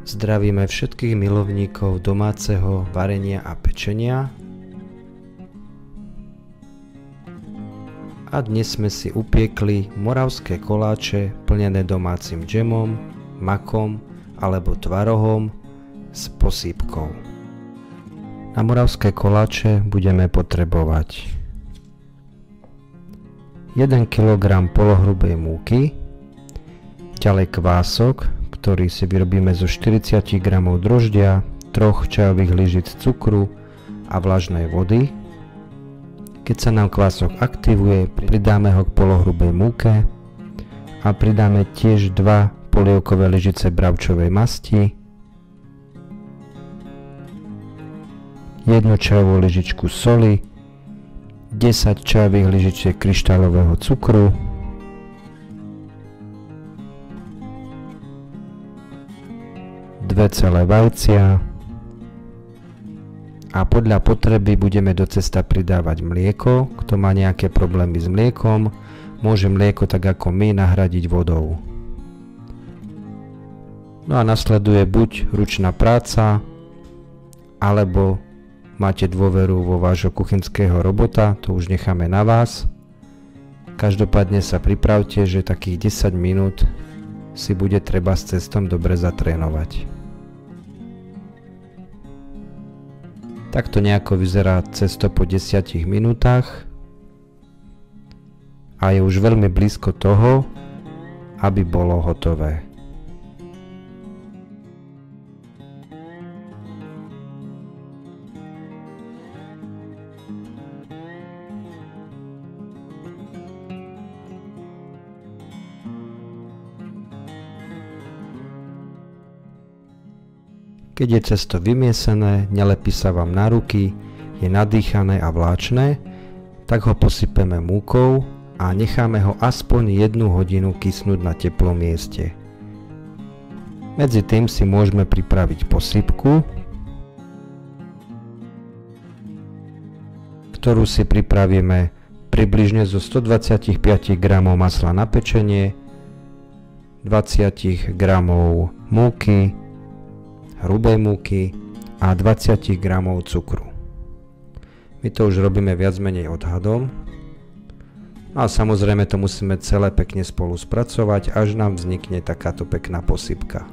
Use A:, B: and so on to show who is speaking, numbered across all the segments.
A: Zdravíme všetkých milovníkov domáceho varenia a pečenia. A dnes sme si upiekli moravské koláče plnené domácim džemom, makom alebo tvarohom s posýpkou. Na moravské koláče budeme potrebovať 1 kg polohrubej múky, ďalej kvások, ktorý si vyrobíme zo 40 g droždia, 3 čajových lyžic cukru a vlažnej vody. Keď sa nám kvások aktivuje, pridáme ho k polohrubej múke a pridáme tiež 2 polievkové lyžice bravčovej masti, 1 čajovú lyžičku soli, 10 čajových lyžičiek kryštálového cukru, 2 celé vajcia a podľa potreby budeme do cesta pridávať mlieko. Kto má nejaké problémy s mliekom, môže mlieko tak ako my nahradiť vodou. No a nasleduje buď ručná práca, alebo máte dôveru vo vášho kuchynského robota, to už necháme na vás. Každopádne sa pripravte, že takých 10 minút si bude treba s cestom dobre zatrénovať. Takto nejako vyzerá cesto po 10 minútach a je už veľmi blízko toho, aby bolo hotové. Keď je cesto vymiesené, nelepí sa vám na ruky, je nadýchané a vláčne, tak ho posypeme múkou a necháme ho aspoň 1 hodinu kysnúť na teplom mieste. Medzi tým si môžeme pripraviť posypku, ktorú si pripravíme približne zo 125 g masla na pečenie, 20 g múky, hrubej múky a 20 g cukru. My to už robíme viac menej odhadom. No a samozrejme to musíme celé pekne spolu spracovať, až nám vznikne takáto pekná posypka.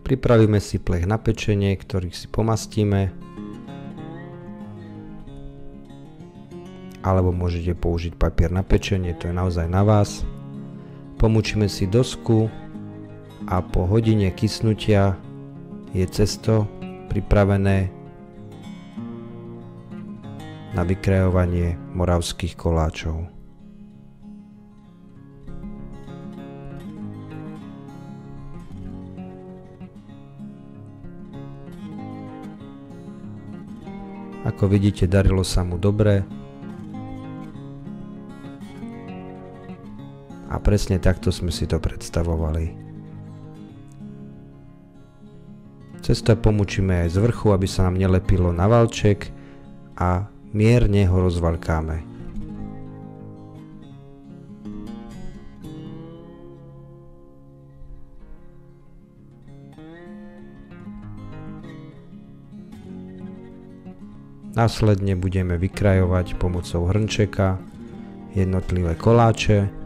A: Pripravíme si plech na pečenie, ktorý si pomastíme, alebo môžete použiť papier na pečenie, to je naozaj na vás. Pomúčime si dosku a po hodine kysnutia je cesto pripravené na vykrajovanie moravských koláčov. Ako vidíte, darilo sa mu dobre. A presne takto sme si to predstavovali. Cesto pomúčime aj z vrchu, aby sa nám nelepilo na valček a mierne ho rozvalkáme. Následne budeme vykrajovať pomocou hrnčeka jednotlivé koláče,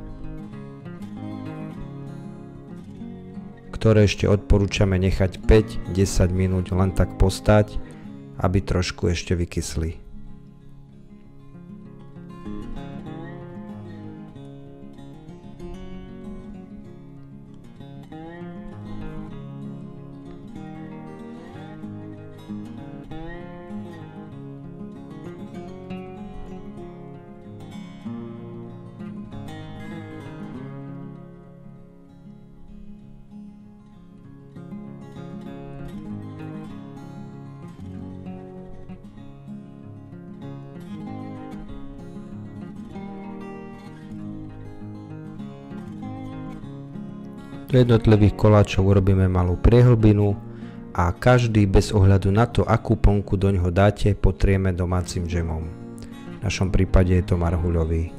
A: ktoré ešte odporúčame nechať 5-10 minút len tak postať, aby trošku ešte vykysli. Do jednotlivých koláčov urobíme malú priehlbinu a každý bez ohľadu na to, akú plnku do ňoho dáte, potrieme domácim džemom. V našom prípade je to marhuľový.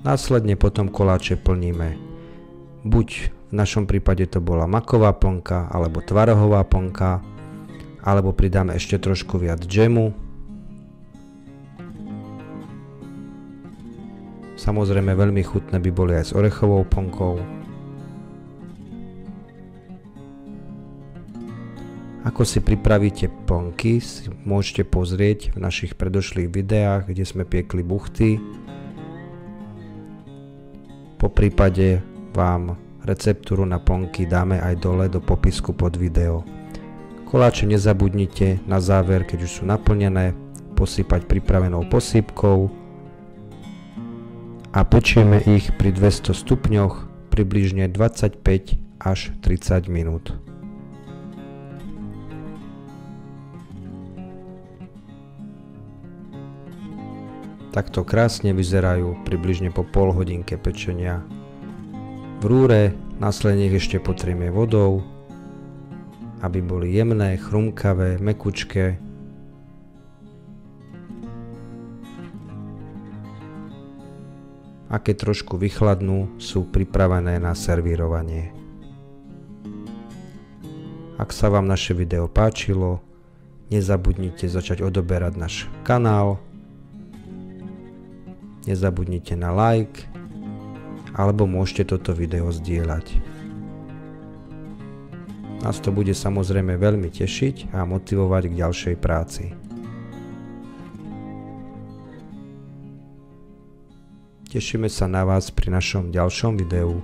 A: Následne potom koláče plníme. Buď v našom prípade to bola maková plnka, alebo tvarohová plnka, alebo pridáme ešte trošku viac džemu. Samozrejme veľmi chutné by boli aj s orechovou plnkou. Ako si pripravíte plnky, si môžete pozrieť v našich predošlých videách, kde sme piekli buchty. Po prípade vám receptúru na plnky dáme aj dole do popisku pod video. Koláče nezabudnite na záver, keď už sú naplnené, posypať pripravenou posypkou a pečieme ich pri 200 stupňoch približne 25 až 30 minút. Takto krásne vyzerajú približne po pol hodinke pečenia. V rúre následne ich ešte potrieme vodou, aby boli jemné, chrumkavé, mäkučké. A keď trošku vychladnú, sú pripravené na servírovanie. Ak sa vám naše video páčilo, nezabudnite začať odoberať náš kanál, nezabudnite na like, alebo môžete toto video zdieľať. Nás to bude samozrejme veľmi tešiť a motivovať k ďalšej práci. Tešíme sa na vás pri našom ďalšom videu.